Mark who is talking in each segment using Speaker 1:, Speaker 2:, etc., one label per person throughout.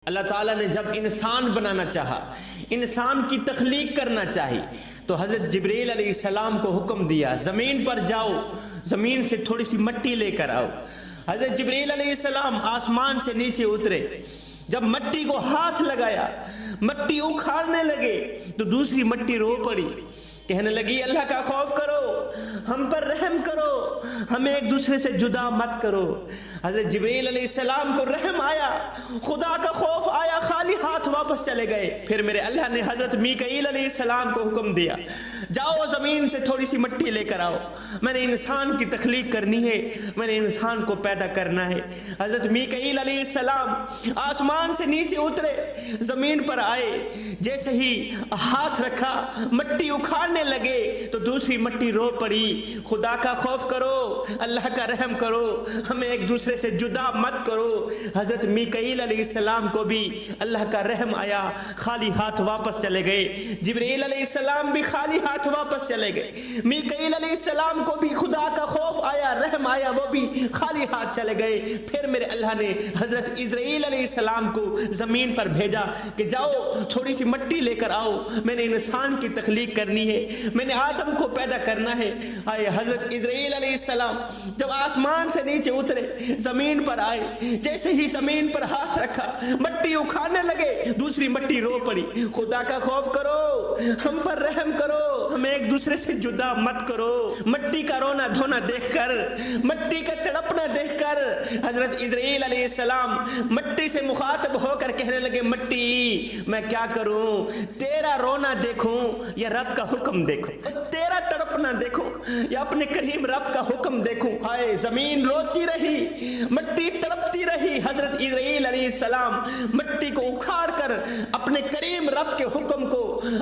Speaker 1: اللہ تعالیٰ نے جب انسان بنانا چاہا، انسان کی تخلیق کرنا چاہی، تو حضرت جبریل علیہ السلام کو حکم دیا زمین پر جاؤ، زمین سے تھوڑی سی مٹی لے کر آؤ۔ حضرت جبریل علیہ السلام آسمان سے نیچے اترے، جب مٹی کو ہاتھ لگایا، مٹی اکھاڑنے لگے تو دوسری مٹی رو پڑی، کہنے لگی اللہ کا خوف کرو، ہم پر رحم کرو، ہمیں ایک دوسرے سے جدا مت کرو۔ حضرت جبریل علیہ السلام کو رحم آیا، خدا کا خوف آیا، خالی ہاتھ واپس چلے گئے۔ پھر میرے اللہ نے حضرت میکائیل علیہ السلام کو حکم دیا جاؤ زمین سے تھوڑی سی مٹی لے کر آؤ، میں نے انسان کی تخلیق کرنی ہے، میں نے انسان کو پیدا کرنا ہے۔ حضرت میکائیل علیہ السلام آسمان سے نیچے اترے، زمین پر آئے، جیسے ہی ہاتھ رکھا مٹی اکھاڑنے لگے تو دوسری مٹی رو پڑی، خدا کا خوف کرو، اللہ کا رحم کرو، ہمیں ایک دوسرے سے جدا مت کرو۔ حضرت میکائیل علیہ السلام کو بھی اللہ کا رحم آیا، خالی ہاتھ واپس چلے گئے۔ جبرائیل علیہ السلام بھی خالی ہاتھ واپس چلے گئے۔ میکائیل علیہ السلام کو بھی خدا کا خوف آیا، رحم آیا، وہ بھی خالی ہاتھ چلے گئے۔ پھر میرے اللہ نے حضرت اسرائیل علیہ السلام کو زمین پر بھیجا کہ جاؤ تھوڑی سی مٹی لے کر آؤ، میں نے انسان کی تخلیق کرنی ہے، میں نے آدم کو پیدا کرنا ہے۔ آئے حضرت اسرائیل علیہ السلام جب آسمان سے نیچے اترے، زمین پر آئے، جیسے ہی زمین پر ہاتھ رکھا مٹی اکھاڑنے لگے، دوسری مٹی رو پڑی، خدا کا خوف کرو، ہم پر رحم کرو، ہمیں ایک دوسرے سے جدا مت کرو۔ مٹی کا رونا دھونا دیکھ کر، مٹی کا تڑپنا دیکھ کر حضرت اسرائیل علیہ السلام مٹی سے مخاطب ہو کر کہنے لگے مٹی میں کیا کروں، تیرا رونا دیکھوں یا رب کا حکم دیکھوں، تیرا تڑپنا دیکھوں یا اپنے کریم رب کا حکم دیکھوں۔ ہائے زمین روتی رہی، مٹی تڑپتی رہی، حضرت اسرائیل علیہ السلام مٹی کو اکھاڑ کر اپنے کریم رب کے حکم کو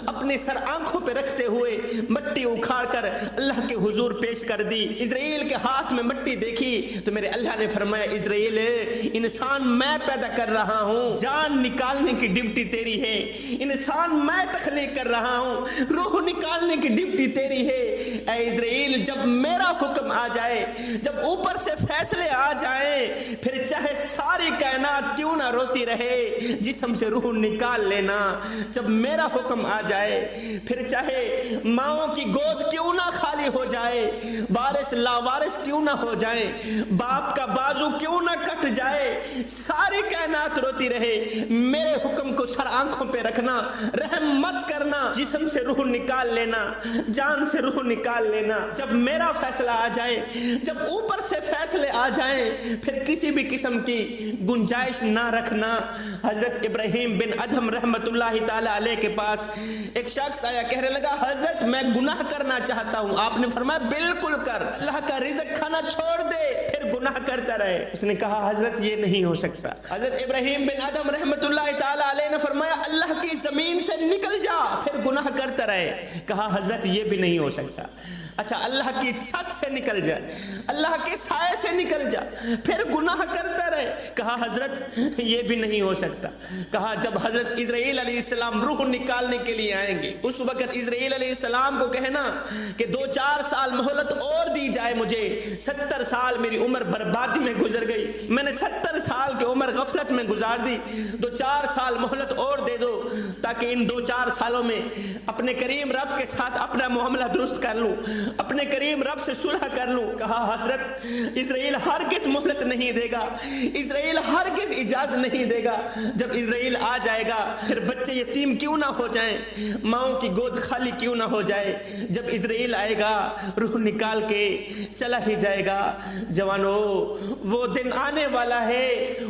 Speaker 1: اپنے سر آنکھوں پہ رکھتے ہوئے مٹی اکھاڑ کر اللہ کے حضور پیش کر دی۔ اسرائیل کے ہاتھ میں مٹی دیکھی تو میرے اللہ نے فرمایا اسرائیل انسان میں پیدا کر رہا ہوں، جان نکالنے کی ڈیوٹی تیری ہے، انسان میں تخلیق کر رہا ہوں، روح نکالنے کی ڈیوٹی تیری ہے۔ اے اسرائیل جب میرا حکم آ جائے، جب اوپر سے فیصلے آ جائیں، پھر چاہے ساری کائنات کیوں نہ روتی رہے، جسم سے روح نکال لینا۔ جب میرا حکم آ جائے، پھر چاہے ماؤں کی گود کیوں نہ خالی ہو جائے، وارث لاوارث کیوں نہ ہو جائیں، باپ کا بازو کیوں نہ کٹ جائے، ساری کائنات روتی رہے، میرے حکم کو سر آنکھوں پہ رکھنا، رحم مت کرنا، جسم سے روح نکال لینا، جان سے روح نکال لینا۔ جب میرا فیصلہ آ جائے، جب اوپر سے فیصلے آ جائیں، پھر کسی بھی قسم کی گنجائش نہ رکھنا۔ حضرت ابراہیم بن ادھم رحمت اللہ تعالی علیہ کے پاس ایک شخص آیا، کہنے لگا حضرت میں گناہ کرنا چاہتا ہوں۔ آپ نے فرمایا بالکل کر، اللہ کا رزق کھانا چھوڑ دے پھر گناہ کرتا رہے۔ اس نے کہا حضرت یہ نہیں ہو سکتا۔ حضرت ابراہیم بن ادھم رحمت اللہ تعالی علیہ نے فرمایا اللہ کی زمین سے نکل جا پھر گناہ کرتا رہے۔ کہا حضرت یہ بھی نہیں ہو سکتا۔ اچھا اللہ کی چھت سے نکل جا، اللہ کے سائے سے نکل جا پھر گناہ کرتا رہے۔ کہا حضرت یہ بھی نہیں ہو سکتا۔ کہا جب حضرت اسرائیل علیہ السلام روح نکالنے کے لیے آئیں گے، اس وقت اسرائیل علیہ السلام کو کہنا کہ 2-4 سال مہلت اور دی جائے مجھے، 70 سال میری عمر بربادی میں گزر گئی، میں نے 70 سال کی عمر غفلت میں گزار دی، 2-4 سال مہلت اور دے دو تاکہ ان 2-4 سالوں میں اپنے کریم رب کے ساتھ اپنا معاملہ درست کر لوں، اپنے کریم رب سے صلح کر لوں۔ کہا حضرت اسرائیل ہرگز مہلت نہیں دے گا، اسرائیل ہرگز اجازت نہیں دے گا۔ جب اسرائیل آ جائے گا پھر بچے یتیم کیوں نہ ہو جائیں، ماؤں کی گود خالی کیوں نہ ہو جائے۔ جب اسرائیل آئے گا روح نکال کے چلا ہی جائے گا۔ جوانو وہ دن آنے والا ہے،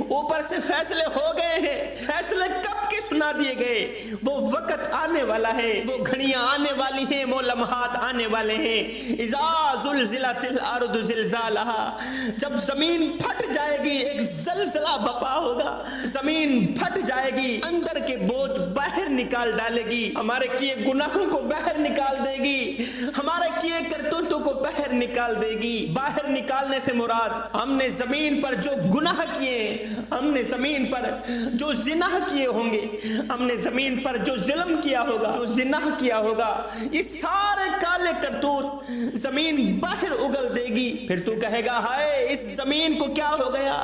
Speaker 1: اوپر سے فیصلے ہو گئے ہیں، فیصلے کب کے سنا دیے گئے، وہ وقت آنے والا ہے، وہ گھڑیاں آنے والی ہیں، وہ لمحات آنے والے ہیں۔ اذا زلزلت الارض زلزالها، جب زمین پھٹ جائے گی ایک زلزلہ بپا ہوگا، زمین پھٹ جائے گی، اندر کے بوجھ باہر نکال ڈالے گی، ہمارے کیے گناہوں کو باہر نکال دے گی، ہمارے کیے کرتوتوں کو باہر نکال دے گی۔ باہر نکالنے سے مراد ہم نے زمین پر جو گناہ کیے، ہم نے زمین پر جو زنا کیے ہوں گے، ہم نے زمین پر جو ظلم کیا ہوگا، جو زنا کیا ہوگا، یہ سارے کالے کرتوت زمین باہر اگل دے گی۔ پھر تو کہے گا ہائے اس زمین کو کیا ہو گیا،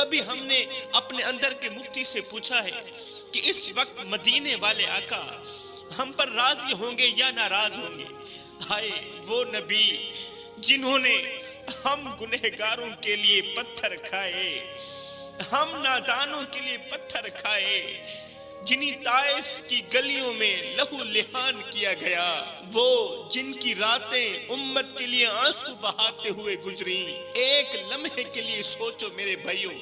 Speaker 1: کبھی ہم نے اپنے اندر کے مفتی سے پوچھا ہے کہ اس وقت مدینے والے آقا ہم پر راضی ہوں گے یا ناراض ہوں گے؟ ہائے وہ نبی جنہوں نے ہم گنہگاروں کے لیے پتھر کھائے، ہم نادانوں کے لیے پتھر کھائے، جنہی طائف کی گلیوں میں لہو لہان کیا گیا، وہ جن کی راتیں امت کے لیے آنسو بہاتے ہوئے گزری۔ ایک لمحے کے لیے سوچو میرے بھائیوں،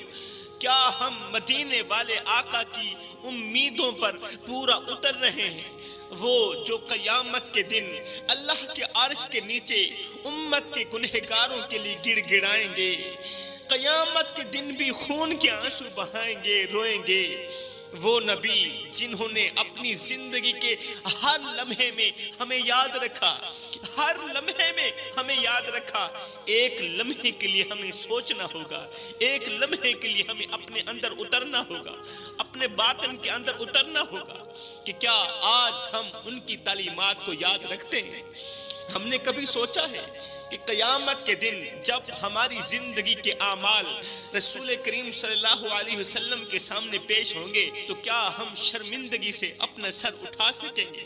Speaker 1: کیا ہم مدینے والے آقا کی امیدوں پر پورا اتر رہے ہیں؟ وہ جو قیامت کے دن اللہ کے عرش کے نیچے امت کے گنہگاروں کے لیے گڑ گڑائیں گے، قیامت کے دن بھی خون کے آنسو بہائیں گے، روئیں گے۔ وہ نبی جنہوں نے اپنی زندگی کے ہر لمحے میں ہمیں یاد رکھا، ہر لمحے میں ہمیں یاد رکھا، ایک لمحے کے لیے ہمیں سوچنا ہوگا، ایک لمحے کے لیے ہمیں اپنے اندر اترنا ہوگا، اپنے باطن کے اندر اترنا ہوگا کہ کیا آج ہم ان کی تعلیمات کو یاد رکھتے ہیں؟ ہم نے کبھی سوچا ہے کہ قیامت کے دن جب ہماری زندگی کے اعمال رسول کریم صلی اللہ علیہ وسلم کے سامنے پیش ہوں گے تو کیا ہم شرمندگی سے اپنا سر اٹھا سکیں گے؟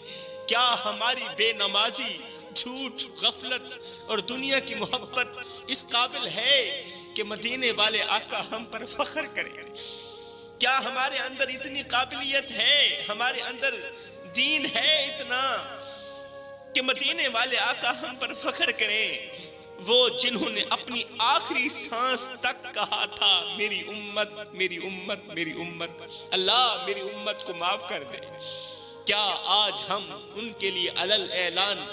Speaker 1: کیا ہماری بے نمازی، جھوٹ، غفلت اور دنیا کی محبت اس قابل ہے کہ مدینے والے آقا ہم پر فخر کریں؟ کیا ہمارے اندر اتنی قابلیت ہے، ہمارے اندر دین ہے اتنا کہ مدینے والے آقا ہم پر فخر کریں؟ وہ جنہوں نے اپنی آخری سانس تک کہا تھا میری امت، میری امت، میری امت، اللہ میری امت کو معاف کر دے۔ کیا آج ہم ان کے لیے علل اعلان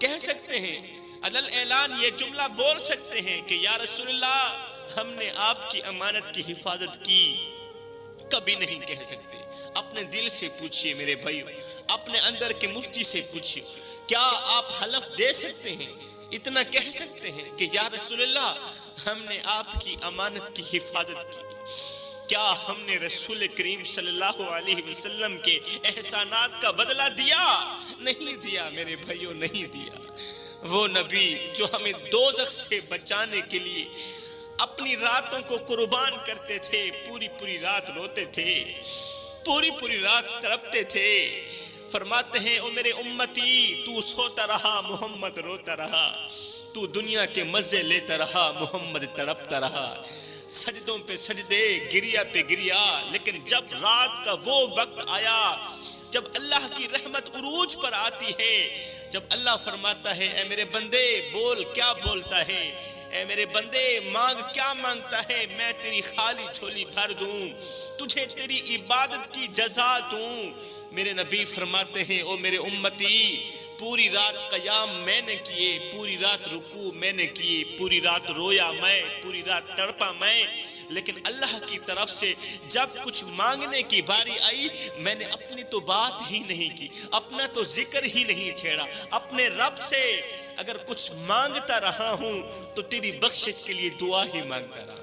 Speaker 1: کہہ سکتے ہیں، علل اعلان یہ جملہ بول سکتے ہیں کہ یا رسول اللہ ہم نے آپ کی امانت کی حفاظت کی؟ کبھی نہیں کہہ سکتے۔ اپنے دل سے پوچھئے میرے بھائیو، اپنے اندر کے مفتی سے پوچھئے، کیا آپ حلف دے سکتے ہیں، اتنا کہہ سکتے ہیں کہ یا رسول اللہ ہم نے آپ کی امانت کی حفاظت کی؟ کیا ہم نے رسول کریم صلی اللہ علیہ وسلم کے احسانات کا بدلہ دیا؟ نہیں دیا میرے بھائیو، نہیں دیا۔ وہ نبی جو ہمیں دوزخ سے بچانے کے لیے اپنی راتوں کو قربان کرتے تھے، پوری پوری رات روتے تھے، پوری پوری رات تڑپتے تھے، فرماتے ہیں او میرے امتی تو سوتا رہا محمد روتا رہا، تو دنیا کے مزے لیتا رہا محمد تڑپتا رہا، سجدوں پہ سجدے، گریا پہ گریا، لیکن جب رات کا وہ وقت آیا جب اللہ کی رحمت عروج پر آتی ہے، جب اللہ فرماتا ہے اے میرے بندے بول کیا بولتا ہے، اے میرے بندے مانگ کیا مانگتا ہے، میں تیری خالی جھولی بھر دوں، تجھے تیری عبادت کی جزا دوں۔ میرے نبی فرماتے ہیں او میرے امتی پوری رات قیام میں نے کیے، پوری رات رکوع میں نے کیے، پوری رات رویا میں، پوری رات تڑپا میں، لیکن اللہ کی طرف سے جب کچھ مانگنے کی باری آئی میں نے اپنی تو بات ہی نہیں کی، اپنا تو ذکر ہی نہیں چھیڑا، اپنے رب سے اگر کچھ مانگتا رہا ہوں تو تیری بخشش کے لیے دعا ہی مانگتا رہا۔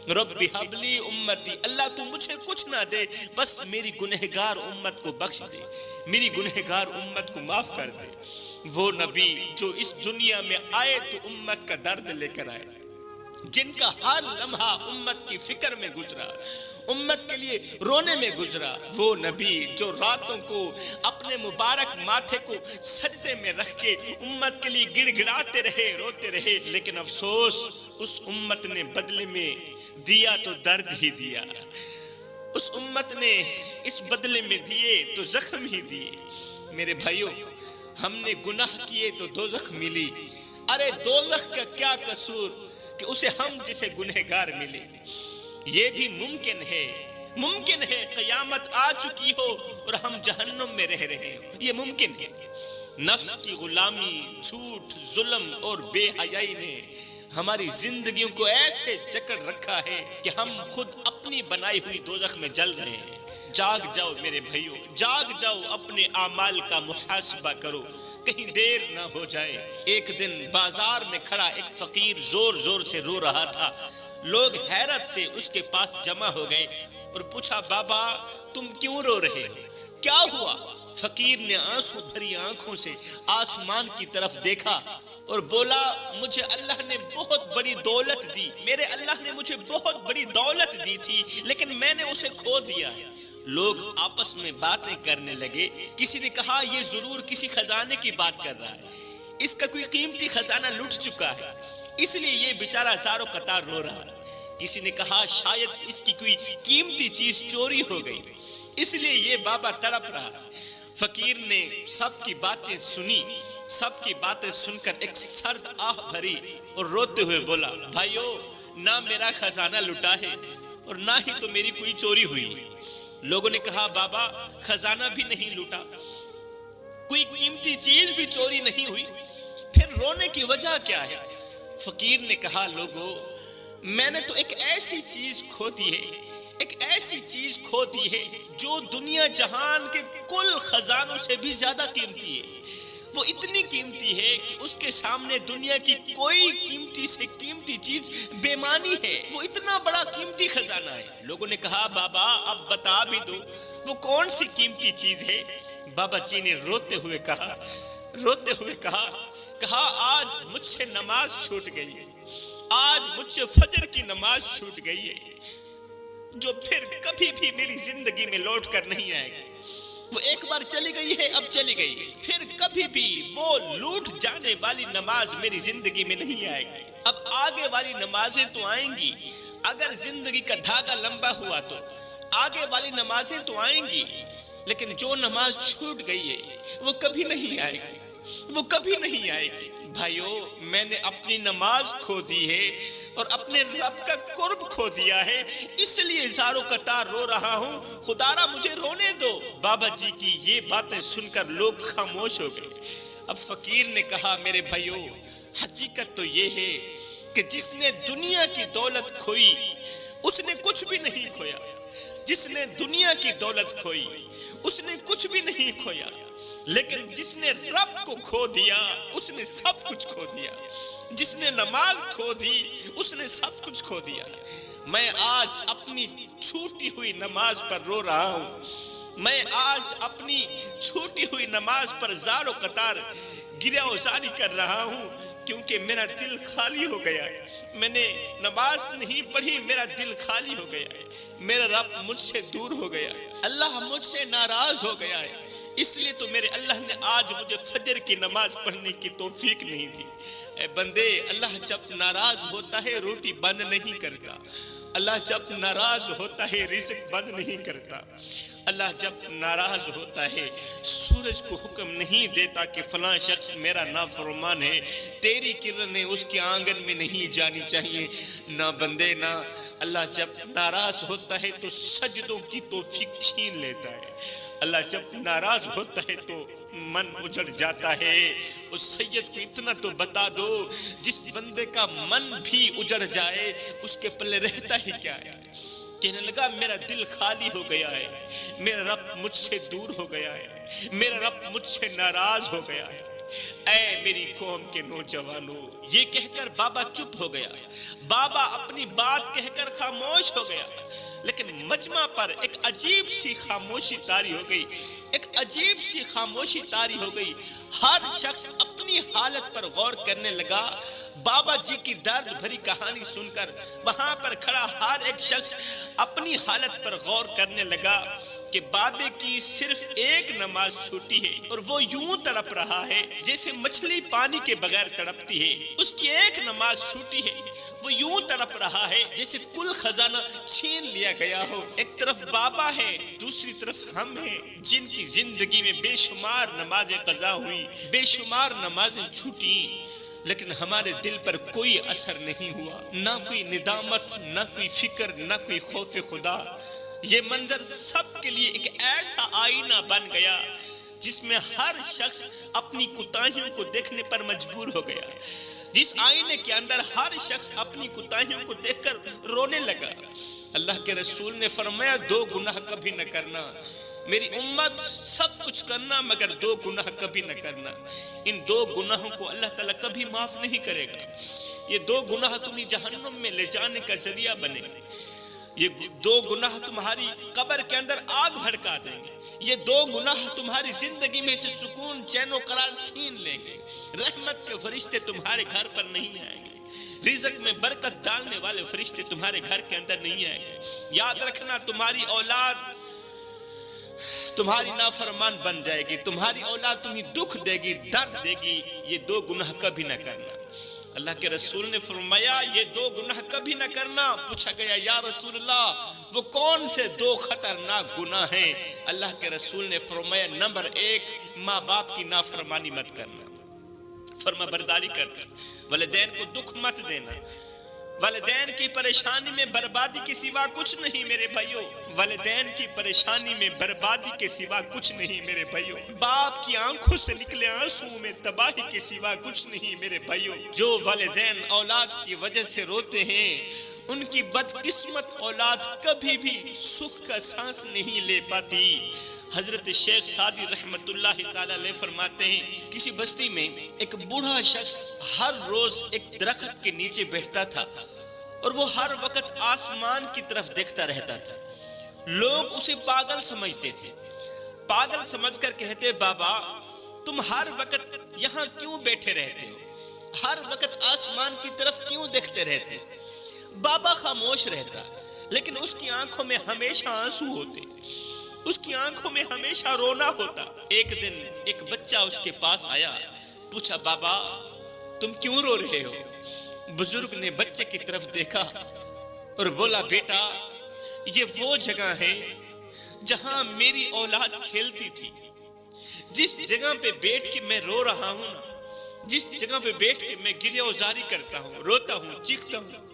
Speaker 1: رب حبلی امتی، اللہ تو مجھے کچھ نہ دے، بس میری گنہگار امت کو بخش دے، میری گنہگار امت کو معاف کر دے۔ وہ نبی جو اس دنیا میں آئے تو امت کا درد لے کر آئے، جن کا ہر لمحہ امت کی فکر میں گزرا، امت کے لیے رونے میں گزرا، وہ نبی جو راتوں کو اپنے مبارک ماتھے کو سجدے میں رکھ کے امت کے لیے گڑ گڑاتے رہے، روتے رہے، لیکن افسوس اس امت نے بدلے میں دیا تو درد ہی دیا، اس امت نے اس بدلے میں دیے تو زخم ہی دیے۔ میرے بھائیوں ہم نے گناہ کیے تو دوزخ ملی، ارے دوزخ کا کیا قصور کہ اسے ہم جسے گنہگار ملے۔ یہ بھی ممکن ہے قیامت آ چکی ہو اور ہم جہنم میں رہ رہے ہیں، یہ ممکن ہے۔ نفس کی غلامی، جھوٹ، ظلم اور بے حیائی نے ہماری زندگیوں کو ایسے جکڑ رکھا ہے کہ ہم خود اپنی بنائی ہوئی دوزخ میں جل رہے ہیں۔ جاگ جاؤ میرے بھائیوں، جاگ جاؤ، اپنے اعمال کا محاسبہ کرو، کہیں دیر نہ ہو جائے۔ ایک دن بازار میں کھڑا ایک فقیر زور زور سے رو رہا تھا، لوگ حیرت سے اس کے پاس جمع ہو گئے اور پوچھا بابا تم کیوں رو رہے ہو، کیا ہوا؟ فقیر نے آنسو بھری آنکھوں سے آسمان کی طرف دیکھا اور بولا مجھے اللہ نے بہت بڑی دولت دی، میرے اللہ نے مجھے بہت بڑی دولت دی تھی لیکن میں نے اسے کھو دیا ہے۔ لوگ آپس میں باتیں کرنے لگے، کسی نے کہا یہ ضرور کسی خزانے کی بات کر رہا ہے، اس کا کوئی قیمتی خزانہ لٹ چکا ہے اس لیے یہ بیچارہ زاروں قطار رو رہا ہے۔ کسی نے کہا شاید اس کی کوئی قیمتی چیز چوری ہو گئی اس لیے یہ بابا تڑپ رہا ہے۔ فقیر نے سب کی باتیں سنی، سب کی باتیں سن کر ایک سرد آہ بھری اور روتے ہوئے بولا بھائیو، نہ میرا خزانہ لٹا ہے اور نہ ہی تو میری کوئی چوری ہوئی۔ لوگوں نے کہا بابا خزانہ بھی نہیں لوٹا، کوئی قیمتی چیز بھی چوری نہیں ہوئی، پھر رونے کی وجہ کیا ہے؟ فقیر نے کہا لوگو، میں نے تو ایک ایسی چیز کھو دی ہے، ایک ایسی چیز کھو دی ہے جو دنیا جہان کے کل خزانوں سے بھی زیادہ قیمتی ہے۔ وہ اتنی قیمتی ہے کہ اس کے سامنے دنیا کی کوئی قیمتی سے قیمتی چیز بے معنی ہے، وہ اتنا بڑا قیمتی خزانہ ہے۔ لوگوں نے کہا بابا اب بتا بھی دو وہ کون سی قیمتی چیز ہے؟ بابا جی نے روتے ہوئے کہا آج مجھ سے نماز چھوٹ گئی ہے، آج مجھ سے فجر کی نماز چھوٹ گئی ہے جو پھر کبھی بھی میری زندگی میں لوٹ کر نہیں آئے گی۔ وہ ایک بار چلی گئی ہے، اب چلی گئی ہے، پھر کبھی بھی وہ لوٹ جانے والی نماز میری زندگی میں نہیں آئے گی۔ اب آگے والی نمازیں تو آئیں گی، اگر زندگی کا دھاگا لمبا ہوا تو آگے والی نمازیں تو آئیں گی، لیکن جو نماز چھوٹ گئی ہے وہ کبھی نہیں آئے گی، وہ کبھی نہیں آئے گی۔ بھائیو، میں نے اپنی نماز کھو دی ہے اور اپنے رب کا قرب کھو دیا ہے، اس لیے زاروں قطار رو رہا ہوں، خدارا مجھے رونے دو۔ بابا جی کی یہ باتیں سن کر لوگ خاموش ہو گئے۔ اب فقیر نے کہا میرے بھائیو، حقیقت تو یہ ہے کہ جس نے دنیا کی دولت کھوئی اس نے کچھ بھی نہیں کھویا، جس نے دنیا کی دولت کھوئی اس نے کچھ بھی نہیں کھویا، لیکن جس نے رب کو کھو دیا اس نے سب کچھ کھو دیا، جس نے نماز کھو دی اس نے سب کچھ کھو دیا۔ میں آج اپنی چھوٹی ہوئی نماز پر رو رہا ہوں، میں آج اپنی چھوٹی ہوئی نماز پر زار و قطار گریہ وزاری کر رہا ہوں، کیونکہ میرا دل خالی ہو گیا ہے۔ میں نے نماز نہیں پڑھی، میرا دل خالی ہو گیا ہے، میرا رب مجھ سے دور ہو گیا ہے، اللہ مجھ سے ناراض ہو گیا ہے، اس لیے تو میرے اللہ نے آج مجھے فجر کی نماز پڑھنے کی توفیق نہیں دی۔ اے بندے، اللہ جب ناراض ہوتا ہے روٹی بند نہیں کرتا، اللہ جب ناراض ہوتا ہے رزق بند نہیں کرتا، اللہ جب ناراض ہوتا ہے سورج کو حکم نہیں دیتا کہ فلاں شخص میرا نافرمان ہے، تیری کرنیں اس کے آنگن میں نہیں جانی چاہیے۔ نہ بندے، نہ اللہ جب ناراض ہوتا ہے تو سجدوں کی توفیق چھین لیتا ہے، اللہ جب ناراض ہوتا ہے تو من اجڑ جاتا ہے۔ اس سید کو اتنا تو بتا دو، جس بندے کا من بھی اجڑ جائے اس کے پلے رہتا ہی کیا ہے؟ کہنے لگا میرا دل خالی ہو گیا ہے، میرا رب مجھ سے دور ہو گیا ہے، میرا رب مجھ سے ناراض ہو گیا ہے۔ اے میری قوم کے نوجوانوں، یہ کہہ کر بابا چپ ہو گیا، بابا اپنی بات کہہ کر خاموش ہو گیا، لیکن مجمع پر ایک عجیب سی خاموشی طاری ہو گئی، ایک عجیب سی خاموشی طاری ہو گئی۔ ہر شخص اپنی حالت پر غور کرنے لگا۔ بابا جی کی درد بھری کہانی سن کر وہاں پر کھڑا ہر ایک شخص اپنی حالت پر غور کرنے لگا کہ بابے کی صرف ایک نماز چھوٹی ہے اور وہ یوں تڑپ رہا ہے جیسے مچھلی پانی کے بغیر تڑپتی ہے۔ اس کی ایک نماز چھوٹی ہے، وہ یوں تڑپ رہا ہے جیسے کل خزانہ چھین لیا گیا ہو۔ ایک طرف بابا ہے، دوسری طرف ہم ہیں جن کی زندگی میں بے شمار نمازیں قضا ہوئی، بے شمار نمازیں چھوٹی، لیکن ہمارے دل پر کوئی اثر نہیں ہوا، نہ کوئی ندامت، نہ کوئی فکر، نہ کوئی خوف خدا۔ یہ منظر سب کے لیے ایک ایسا آئینہ بن گیا جس میں ہر شخص اپنی کوتاہیوں کو دیکھنے پر مجبور ہو گیا، جس آئینے کے اندر ہر شخص اپنی کوتاہیوں کو دیکھ کر رونے لگا۔ اللہ کے رسول نے فرمایا 2 گناہ کبھی نہ کرنا، میری امت سب کچھ کرنا مگر 2 گناہ کبھی نہ کرنا۔ ان 2 گناہوں کو اللہ تعالیٰ کبھی معاف نہیں کرے گا۔ یہ 2 گناہ تمہیں جہنم میں لے جانے کا ذریعہ بنے، یہ 2 گناہ تمہاری قبر کے اندر آگ بھڑکا دیں گے۔ یہ دو گناہ تمہاری زندگی میں سے سکون چین و قرار چھین لیں گے. رحمت کے فرشتے تمہارے گھر پر نہیں آئیں گے. رزق میں برکت ڈالنے والے فرشتے تمہارے گھر کے اندر نہیں آئیں گے. یاد رکھنا تمہاری اولاد تمہاری نافرمان بن جائے گی. تمہاری اولاد تمہیں دکھ دے گی, درد دے گی. یہ دو گناہ کبھی نہ کرنا. اللہ کے رسول نے فرمایا یہ دو گناہ کبھی نہ کرنا. پوچھا گیا یا رسول اللہ وہ کون سے دو خطرناک گناہ ہیں؟ اللہ کے رسول نے فرمایا نمبر 1 ماں باپ کی نافرمانی مت کرنا, فرما برداری کر والدین کو دکھ مت دینا. والدین کی پریشانی میں بربادی کے سوا کچھ نہیں میرے بھائیوں. والدین کی پریشانی میں بربادی کے سوا کچھ نہیں میرے بھائیوں. باپ کی آنکھوں سے نکلے آنسو میں تباہی کے سوا کچھ نہیں میرے بھائیوں. جو والدین اولاد کی وجہ سے روتے ہیں ان کی بدقسمت اولاد کبھی بھی سکھ کا سانس نہیں لے پاتی. حضرت شیخ سعدی رحمت اللہ تعالی علیہ فرماتے ہیں کسی بستی میں ایک بوڑھا شخص ہر روز ایک درخت کے نیچے بیٹھتا تھا اور وہ ہر وقت آسمان کی طرف دیکھتا رہتا تھا. لوگ اسے پاگل سمجھتے تھے. پاگل سمجھ کر کہتے بابا تم ہر وقت یہاں کیوں بیٹھے رہتے ہو, ہر وقت آسمان کی طرف کیوں دیکھتے رہتے؟ بابا خاموش رہتا لیکن اس کی آنکھوں میں ہمیشہ آنسو ہوتے, اس کی آنکھوں میں ہمیشہ رونا ہوتا. ایک دن ایک بچہ اس کے پاس آیا, پوچھا بابا تم کیوں رو رہے ہو؟ بزرگ نے بچے کی طرف دیکھا اور بولا بیٹا یہ وہ جگہ ہے جہاں میری اولاد کھیلتی تھی. جس جگہ پہ بیٹھ کے میں رو رہا ہوں, جس جگہ پہ بیٹھ کے میں گریہ وزاری کرتا ہوں, روتا ہوں, چیختا ہوں,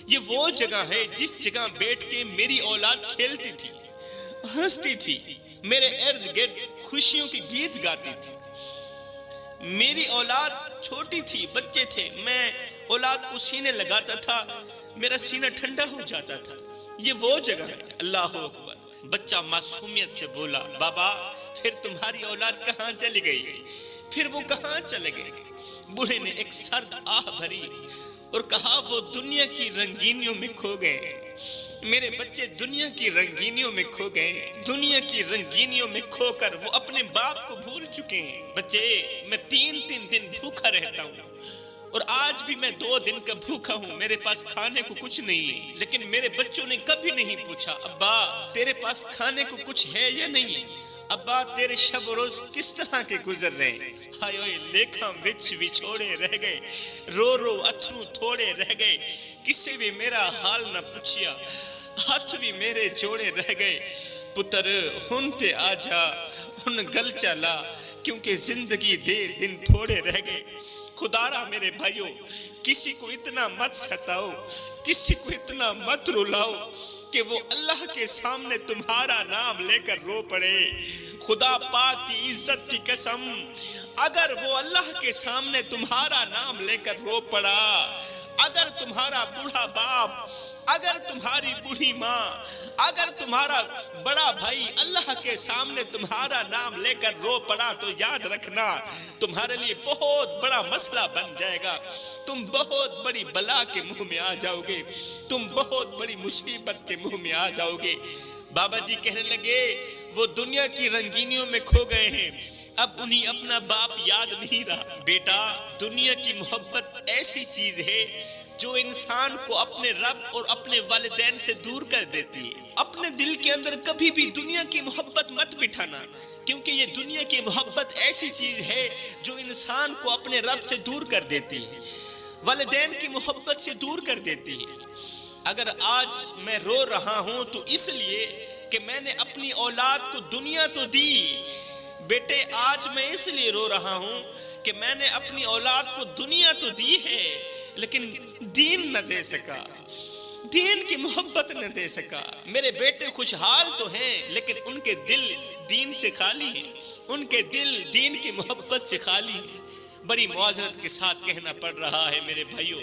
Speaker 1: یہ وہ جگہ ہے جس جگہ بیٹھ کے میری اولاد کھیلتی تھی, ہنستی تھی, میرے ارد گرد خوشیوں کی گیت گاتی تھی. میری اولاد چھوٹی تھی, بچے تھے, میں اولاد کو سینے لگاتا تھا, میرا سینہ ٹھنڈا ہو جاتا تھا. یہ وہ جگہ ہے. اللہ اکبر. بچہ معصومیت سے بولا بابا پھر تمہاری اولاد کہاں چلی گئی؟ پھر وہ کہاں چلے گئے؟ بوڑھے نے ایک سرد آہ بھری اور کہا وہ دنیا کی رنگینیوں میں کھو گئے. میرے بچے دنیا کی رنگینیوں میں کھو گئے. دنیا کی رنگینیوں میں کھو کر وہ اپنے باپ کو بھول چکے ہیں. بچے میں 3 دن بھوکا رہتا ہوں اور آج بھی میں 2 دن کا بھوکا ہوں. میرے پاس کھانے کو کچھ نہیں, لیکن میرے بچوں نے کبھی نہیں پوچھا ابا تیرے پاس کھانے کو کچھ ہے یا نہیں, ابا تیرے شب و روز کس طرح کے گزر رہے ہیں. ہائے اوئے لیکھاں وچ وچھوڑے رہ گئے, رو رو اتھرو تھوڑے رہ گئے, کسے بھی میرا حال نہ پوچھیا, ہاتھ بھی میرے جوڑے رہ گئے. پتر ہن تے آ جا ہن گل چلا کیونکہ زندگی دے دن تھوڑے رہ گئے. خدا را میرے بھائیوں کسی کو اتنا مت ستاؤ, کسی کو اتنا مت رلاؤ کہ وہ اللہ کے سامنے تمہارا نام لے کر رو پڑے. خدا پاک کی عزت کی قسم اگر وہ اللہ کے سامنے تمہارا نام لے کر رو پڑا, اگر تمہارا بوڑھا باپ, اگر تمہاری بوڑھی ماں, اگر تمہارا بڑا بھائی اللہ کے سامنے تمہارا نام لے کر رو پڑا تو یاد رکھنا تمہارے لیے بہت بڑا مسئلہ بن جائے گا. تم بہت بڑی بلا کے منہ میں آ جاؤ گے, تم بہت بڑی مصیبت کے منہ میں آ جاؤ گے. بابا جی کہنے لگے وہ دنیا کی رنگینیوں میں کھو گئے ہیں, اب انہیں اپنا باپ یاد نہیں رہا. بیٹا دنیا کی محبت ایسی چیز ہے جو انسان کو اپنے رب اور اپنے والدین سے دور کر دیتی ہے. اپنے دل کے اندر کبھی بھی دنیا کی محبت مت بٹھانا, کیونکہ یہ دنیا کی محبت ایسی چیز ہے جو انسان کو اپنے رب سے دور کر دیتی ہے, والدین کی محبت سے دور کر دیتی ہے. اگر آج میں رو رہا ہوں تو اس لیے کہ میں نے اپنی اولاد کو دنیا تو دی. بیٹے آج میں اس لیے رو رہا ہوں کہ میں نے اپنی اولاد کو دنیا تو دی ہے لیکن دین نہ دے سکا, دین کی محبت نہ دے سکا. میرے بیٹے خوشحال تو ہیں لیکن ان کے دل دین سے خالی ہیں, ان کے دل دین کی محبت سے خالی ہیں. بڑی معذرت کے ساتھ کہنا پڑ رہا ہے میرے بھائیوں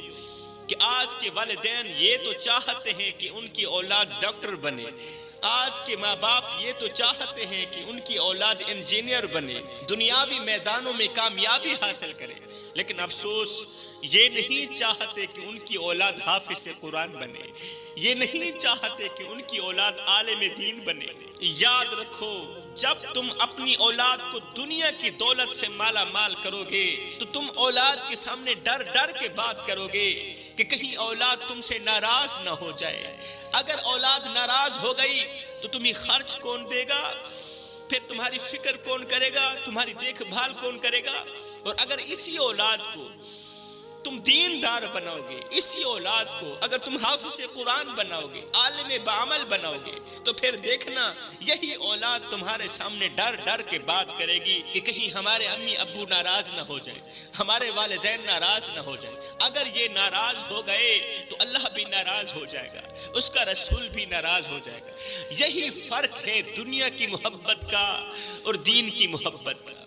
Speaker 1: کہ آج کے والدین یہ تو چاہتے ہیں کہ ان کی اولاد ڈاکٹر بنے, آج کے ماں باپ یہ تو چاہتے ہیں کہ ان کی اولاد انجینئر بنے, دنیاوی میدانوں میں کامیابی حاصل کرے, لیکن افسوس یہ نہیں چاہتے کہ ان کی اولاد حافظ قرآن بنے, یہ نہیں چاہتے کہ ان کی اولاد عالم دین بنے. یاد رکھو جب تم اپنی اولاد کو دنیا کی دولت سے مالا مال کرو گے تو تم اولاد کے سامنے ڈر ڈر کے بات کرو گے کہ کہیں اولاد تم سے ناراض نہ ہو جائے. اگر اولاد ناراض ہو گئی تو تمہیں خرچ کون دے گا؟ پھر تمہاری فکر کون کرے گا؟ تمہاری دیکھ بھال کون کرے گا؟ اور اگر اسی اولاد کو تم دیندار بناؤ گے، اسی اولاد کو اگر تم حافظ قرآن بناؤ گے، عالم بعمل بناؤ گے، تو پھر دیکھنا یہی اولاد تمہارے سامنے ڈر ڈر کے بات کرے گی کہ کہیں ہمارے امی ابو ناراض نہ ہو جائے، ہمارے والدین ناراض نہ ہو جائے. اگر یہ ناراض ہو گئے تو اللہ بھی ناراض ہو جائے گا، اس کا رسول بھی ناراض ہو جائے گا. یہی فرق ہے دنیا کی محبت کا اور دین کی محبت کا.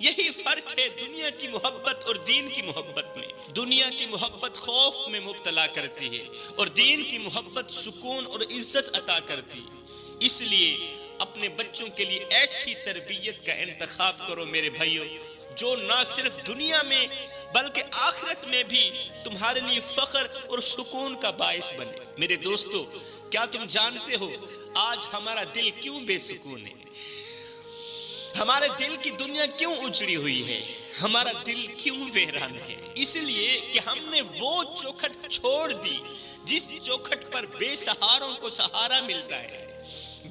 Speaker 1: یہی فرق ہے دنیا کی محبت اور دین کی محبت میں. دنیا کی محبت خوف میں مبتلا کرتی ہے اور دین کی محبت سکون اور عزت عطا کرتی ہے. اس لیے اپنے بچوں کے لیے ایسی تربیت کا انتخاب کرو میرے بھائیو جو نہ صرف دنیا میں بلکہ آخرت میں بھی تمہارے لیے فخر اور سکون کا باعث بنے. میرے دوستو، کیا تم جانتے ہو آج ہمارا دل کیوں بے سکون ہے؟ ہمارے دل کی دنیا کیوں اجڑی ہوئی ہے؟ ہمارا دل کیوں ویران ہے؟ اس لیے کہ ہم نے وہ چوکھٹ چھوڑ دی جس چوکھٹ پر بے سہاروں کو سہارا ملتا ہے،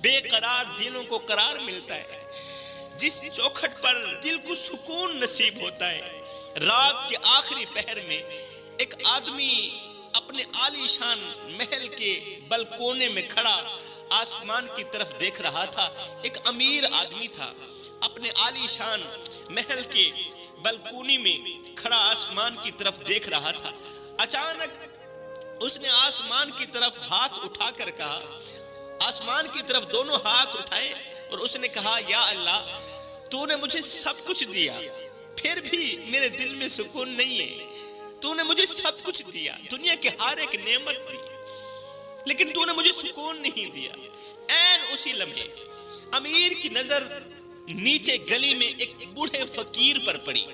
Speaker 1: بے قرار دلوں کو قرار ملتا ہے، جس چوکھٹ پر دل کو سکون نصیب ہوتا ہے. رات کے آخری پہر میں ایک آدمی اپنے عالی شان محل کے بلکونے میں کھڑا آسمان کی طرف دیکھ رہا تھا. ایک امیر آدمی تھا، اپنے عالی شان محل کے بلکونی میں کھڑا آسمان کی طرف دیکھ رہا تھا. اچانک اس نے آسمان کی طرف ہاتھ اٹھا کر کہا، آسمان کی طرف دونوں ہاتھ اٹھائے اور اس نے کہا، یا اللہ، تو نے مجھے سب کچھ دیا پھر بھی میرے دل میں سکون نہیں ہے. تو نے مجھے سب کچھ دیا، دنیا کی ہر ایک نعمت دی، لیکن تو نے مجھے سکون نہیں دیا. عین اسی لمحے امیر کی نظر نیچے گلی میں ایک بوڑھے فقیر پر پڑی.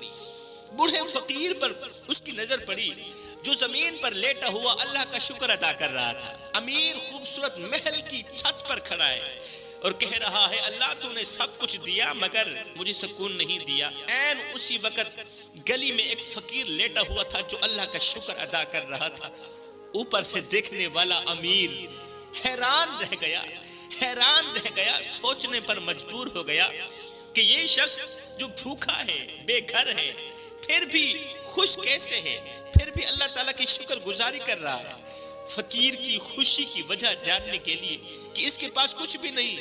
Speaker 1: بوڑھے فقیر پر اس کی نظر پڑی جو زمین پر لیٹا ہوا اللہ کا شکر ادا کر رہا تھا. امیر خوبصورت محل کی چھت پر کھڑا ہے اور کہہ رہا ہے، اللہ تو نے سب کچھ دیا مگر مجھے سکون نہیں دیا. عین اسی وقت گلی میں ایک فقیر لیٹا ہوا تھا جو اللہ کا شکر ادا کر رہا تھا. اوپر سے دیکھنے والا امیر حیران رہ گیا، سوچنے پر مجبور ہو گیا کہ یہ شخص جو بھوکا ہے، بے گھر ہے، پھر بھی خوش کیسے ہے، پھر بھی اللہ تعالیٰ کی شکر گزاری کر رہا ہے. فقیر کی خوشی کی وجہ جاننے کے لیے کہ اس کے پاس کچھ بھی نہیں،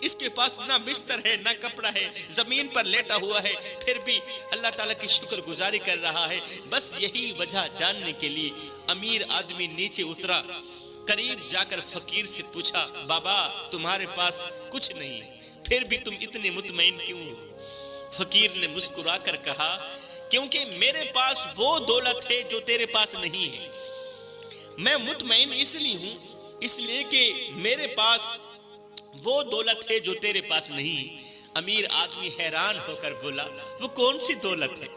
Speaker 1: اس کے پاس نہ بستر ہے نہ کپڑا ہے، زمین پر لیٹا ہوا ہے، پھر بھی اللہ تعالیٰ کی شکر گزاری کر رہا ہے، بس یہی وجہ جاننے کے لیے امیر آدمی نیچے اترا. قریب جا کر فقیر سے پوچھا، بابا تمہارے پاس کچھ نہیں پھر بھی تم اتنے مطمئن کیوں ہو؟ فقیر نے مسکرا کر کہا، کیونکہ میرے پاس وہ دولت ہے جو تیرے پاس نہیں ہے. میں مطمئن اس لیے ہوں اس لیے کہ میرے پاس وہ دولت ہے جو تیرے پاس نہیں. امیر آدمی حیران ہو کر بولا، وہ کون سی دولت ہے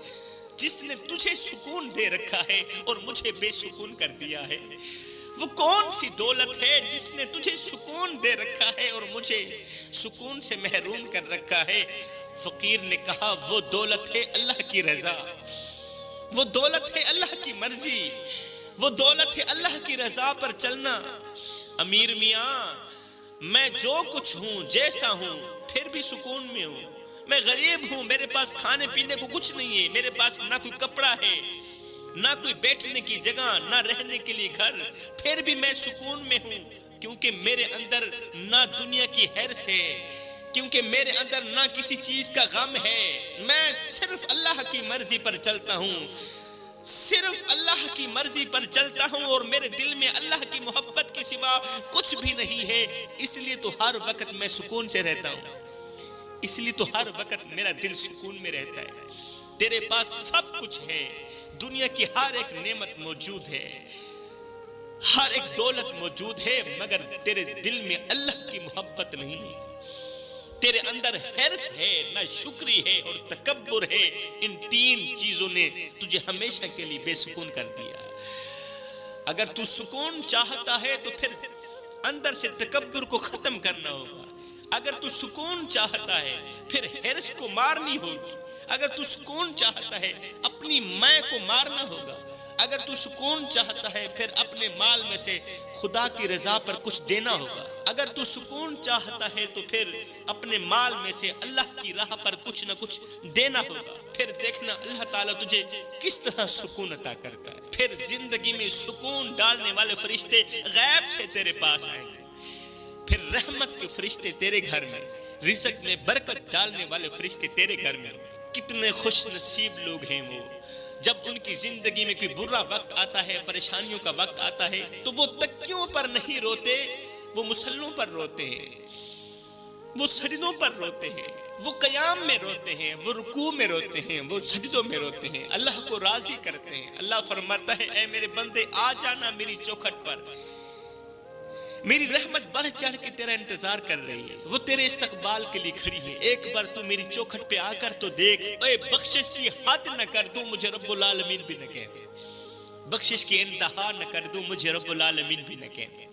Speaker 1: جس نے تجھے سکون دے رکھا ہے اور مجھے بے سکون کر دیا ہے؟ وہ کون سی دولت ہے جس نے تجھے سکون دے رکھا ہے اور مجھے سکون سے محروم کر رکھا ہے؟ فقیر نے کہا، وہ دولت ہے اللہ کی رضا، وہ دولت ہے اللہ کی مرضی، وہ دولت ہے اللہ کی رضا پر چلنا. امیر میاں، میں جو کچھ ہوں، جیسا ہوں، پھر بھی سکون میں ہوں. میں غریب ہوں، میرے پاس کھانے پینے کو کچھ نہیں ہے، میرے پاس نہ کوئی کپڑا ہے، نہ کوئی بیٹھنے کی جگہ، نہ رہنے کے لیے گھر، پھر بھی میں سکون میں ہوں کیونکہ میرے اندر نہ دنیا کی حرص ہے، کیونکہ میرے اندر نہ کسی چیز کا غم ہے. میں صرف اللہ کی مرضی پر چلتا ہوں، صرف اللہ کی مرضی پر چلتا ہوں اور میرے دل میں اللہ کی محبت کے سوا کچھ بھی نہیں ہے. اس لیے تو ہر وقت میں سکون سے رہتا ہوں، اس لیے تو ہر وقت میرا دل سکون میں رہتا ہے. تیرے پاس سب کچھ ہے، دنیا کی ہر ایک نعمت موجود ہے، ہر ایک دولت موجود ہے، مگر تیرے دل میں اللہ کی محبت نہیں. تیرے اندر حرص ہے، نہ شکری ہے اور تکبر ہے. ان تین چیزوں نے تجھے ہمیشہ کے لیے بے سکون کر دیا. اگر تو سکون چاہتا ہے تو پھر اندر سے تکبر کو ختم کرنا ہوگا، اگر تو سکون چاہتا ہے پھر حرص کو مارنی ہوگی، اگر تو سکون چاہتا ہے اپنی میں کو مارنا ہوگا، اگر تو سکون چاہتا ہے پھر اپنے مال میں سے خدا کی رضا پر کچھ دینا ہوگا، اگر تو سکون چاہتا ہے تو پھر اپنے مال میں سے اللہ کی راہ پر کچھ نہ کچھ دینا ہوگا، پھر دیکھنا اللہ تعالیٰ تجھے کس طرح سکون عطا کرتا ہے۔ پھر زندگی میں سکون ڈالنے والے فرشتے غیب سے تیرے پاس آئیں گے، پھر رحمت کے فرشتے تیرے گھر میں، رزق میں برکت ڈالنے والے فرشتے تیرے گھر میں۔ کتنے خوش نصیب لوگ ہیں وہ، جب ان کی زندگی میں کوئی برا وقت آتا ہے، پریشانیوں کا وقت آتا ہے، تو وہ تکیوں پر نہیں روتے، وہ مصلوں پر روتے ہیں، وہ سجدوں پر روتے ہیں، وہ قیام میں روتے ہیں، وہ رکوع میں روتے ہیں، وہ سجدوں میں روتے ہیں، اللہ کو راضی کرتے ہیں۔ اللہ فرماتا ہے اے میرے بندے آ جانا میری چوکھٹ پر، میری رحمت بڑھ چڑھ کے تیرا انتظار کر رہی ہے، وہ تیرے استقبال کے لیے کھڑی ہے۔ ایک بار تو میری چوکھٹ پہ آ کر تو دیکھ، اے بخشش کی حد نہ کر دوں مجھے رب العالمین بھی نہ کہہ دے، بخشش کی انتہا نہ کر دوں مجھے رب العالمین بھی نہ کہہ دے۔